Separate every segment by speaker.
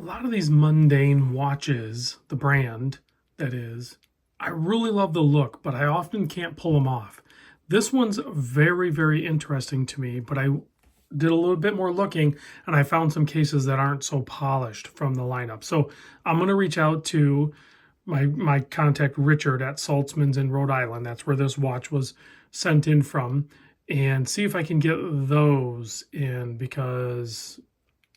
Speaker 1: lot of these Mondaine watches, the brand that is, I really love the look, but I often can't pull them off. This one's very, very interesting to me, but I did a little bit more looking and I found some cases that aren't so polished from the lineup. So I'm going to reach out to my contact Richard at Saltzmans in Rhode Island. That's where this watch was sent in from, and see if I can get those in, because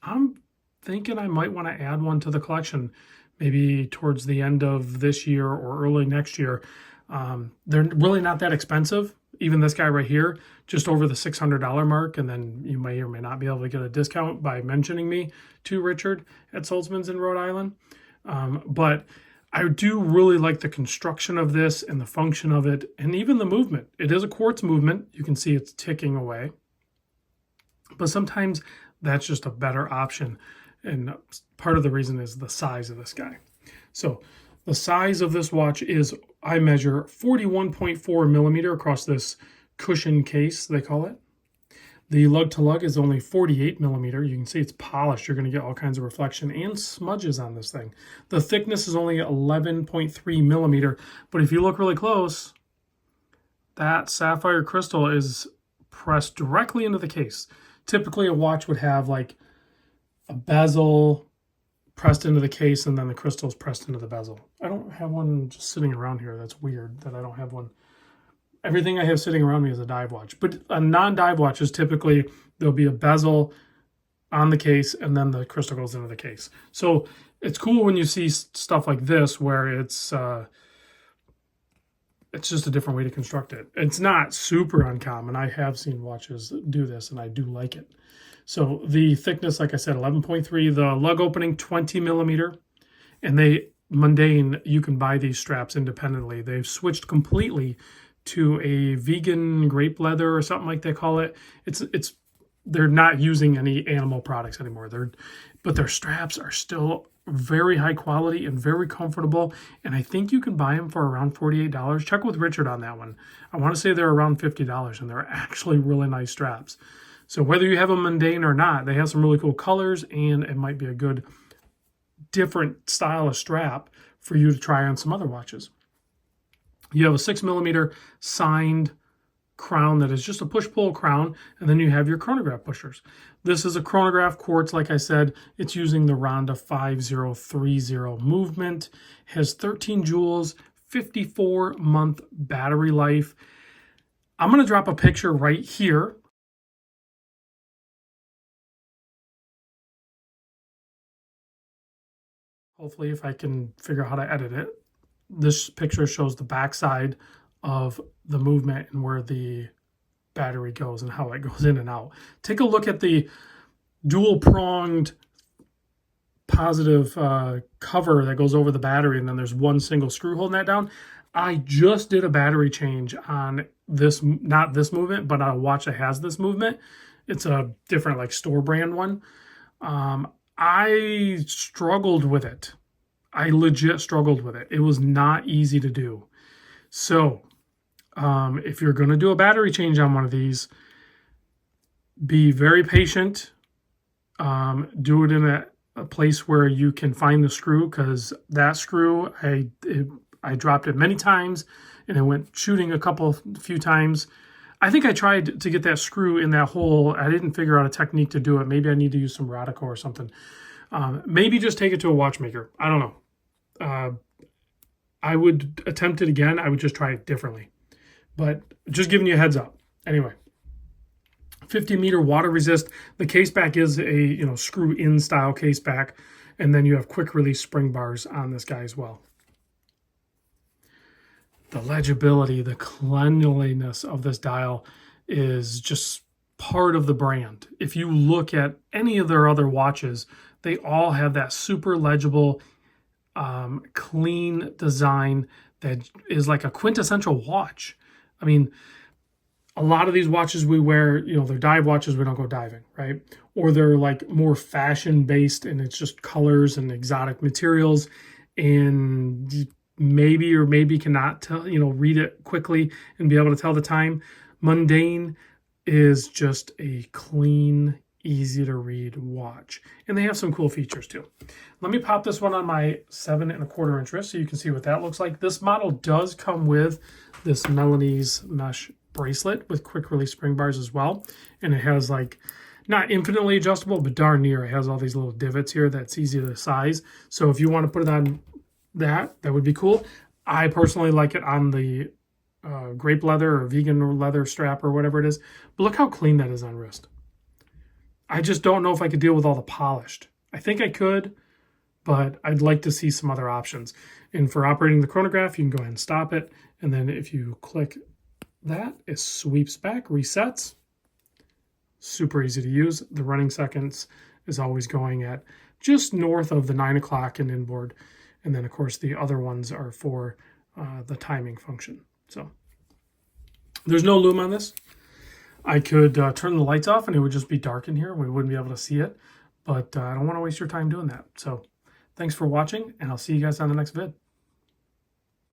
Speaker 1: I'm thinking I might want to add one to the collection maybe towards the end of this year or early next year. They're really not that expensive. Even this guy right here, just over the $600 mark, and then you may or may not be able to get a discount by mentioning me to Richard at Saltzman's in Rhode Island. But I do really like the construction of this and the function of it, and even the movement. It is a quartz movement. You can see it's ticking away. But sometimes that's just a better option. And part of the reason is the size of this guy. So the size of this watch is, I measure 41.4 millimeter across this cushion case, they call it. The lug to lug is only 48 millimeter. You can see it's polished. You're going to get all kinds of reflection and smudges on this thing. The thickness is only 11.3 millimeter, but if you look really close, that sapphire crystal is pressed directly into the case. Typically a watch would have like a bezel pressed into the case and then the crystal is pressed into the bezel. I don't have one just sitting around here. That's weird that I don't have one. Everything I have sitting around me is a dive watch, but a non-dive watch is typically there'll be a bezel on the case and then the crystal goes into the case. So it's cool when you see stuff like this where it's just a different way to construct it. It's not super uncommon. I have seen watches do this and I do like it. So the thickness, like I said, 11.3, the lug opening 20 millimeter, and Mondaine, you can buy these straps independently. They've switched completely to a vegan grape leather or something like they call it. They're not using any animal products anymore. But their straps are still very high quality and very comfortable, and I think you can buy them for around $48. Check with Richard on that one. I want to say they're around $50, and they're actually really nice straps. So whether you have a Mondaine or not, they have some really cool colors, and it might be a good different style of strap for you to try on some other watches. You have a 6 millimeter signed crown that is just a push-pull crown, and then you have your chronograph pushers. This is a chronograph quartz, like I said. It's using the Ronda 5030 movement, has 13 joules, 54-month battery life. I'm going to drop a picture right here. Hopefully, if I can figure out how to edit it. This picture shows the backside of the movement and where the battery goes and how it goes in and out. Take a look at the dual-pronged positive cover that goes over the battery, and then there's one single screw holding that down. I just did a battery change on this, not this movement, but on a watch that has this movement. It's a different, like, store brand one. I struggled with it. I legit struggled with it. It was not easy to do. So if you're going to do a battery change on one of these, be very patient. Do it in a place where you can find the screw, because that screw, I dropped it many times and it went shooting a few times. I think I tried to get that screw in that hole. I didn't figure out a technique to do it. Maybe I need to use some Radico or something. Maybe just take it to a watchmaker. I don't know. I would attempt it again. I would just try it differently. But just giving you a heads up. Anyway, 50-meter water resist. The case back is a screw-in style case back, and then you have quick release spring bars on this guy as well. The legibility, the cleanliness of this dial is just part of the brand. If you look at any of their other watches, they all have that super legible, clean design that is like a quintessential watch. I mean, a lot of these watches we wear, they're dive watches, we don't go diving, right? Or they're like more fashion-based and it's just colors and exotic materials, and maybe or maybe cannot tell, read it quickly and be able to tell the time. Mondaine is just a clean, easy to read watch. And they have some cool features too. Let me pop this one on my 7 1/4 inch wrist so you can see what that looks like. This model does come with this Milanese mesh bracelet with quick release spring bars as well. And it has like, not infinitely adjustable, but darn near. It has all these little divots here that's easy to size. So if you want to put it on that would be cool. I personally like it on the grape leather or vegan leather strap or whatever it is. But look how clean that is on wrist. I just don't know if I could deal with all the polished. I think I could, but I'd like to see some other options. And for operating the chronograph, you can go ahead and stop it. And then if you click that, it sweeps back, resets. Super easy to use. The running seconds is always going at just north of the 9 o'clock and inboard. And then, of course, the other ones are for the timing function. So there's no lume on this. I could turn the lights off and it would just be dark in here. We wouldn't be able to see it. But I don't want to waste your time doing that. So thanks for watching, and I'll see you guys on the next vid.